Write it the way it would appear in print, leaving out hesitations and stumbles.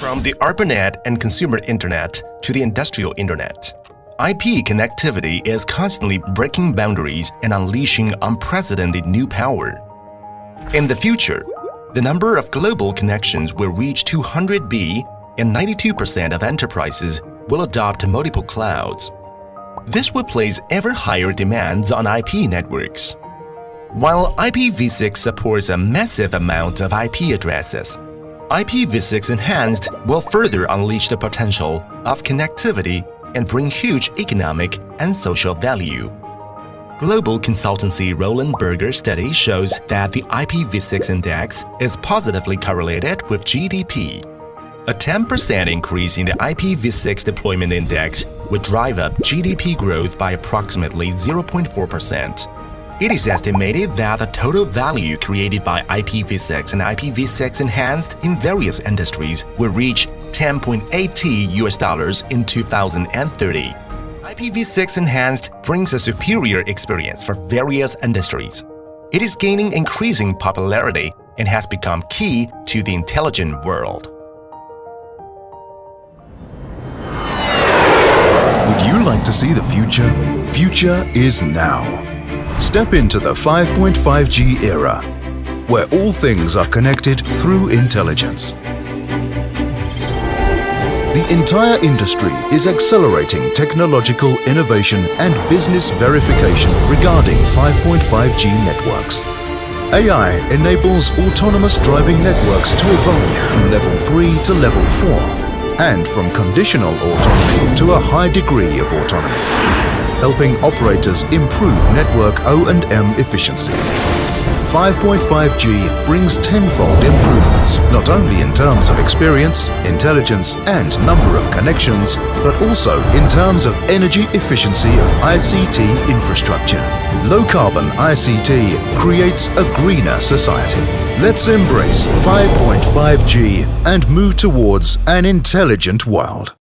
From the ARPANET and consumer internet to the industrial internet, IP connectivity is constantly breaking boundaries and unleashing unprecedented new power. In the future, the number of global connections will reach 200B and 92% of enterprises will adopt multiple clouds. This will place ever higher demands on IP networks. While IPv6 supports a massive amount of IP addresses, IPv6 Enhanced will further unleash the potential of connectivity and bring huge economic and social value. Global consultancy Roland Berger study shows that the IPv6 index is positively correlated with GDP. A 10% increase in the IPv6 deployment index would drive up GDP growth by approximately 0.4%. It is estimated that the total value created by IPv6 and IPv6 Enhanced in various industries will reach $10.8 in 2030. IPv6 Enhanced brings a superior experience for various industries. It is gaining increasing popularity and has become key to the intelligent world. Would you like to see the future? Future is now. Step into the 5.5G era, where all things are connected through intelligence. The entire industry is accelerating technological innovation and business verification regarding 5.5G networks. AI enables autonomous driving networks to evolve from Level 3 to Level 4, and from conditional autonomy to a high degree of autonomy, helping operators improve network O&M efficiency. 5.5G brings tenfold improvements, not only in terms of experience, intelligence and number of connections, but also in terms of energy efficiency of ICT infrastructure. Low-carbon ICT creates a greener society. Let's embrace 5.5G and move towards an intelligent world.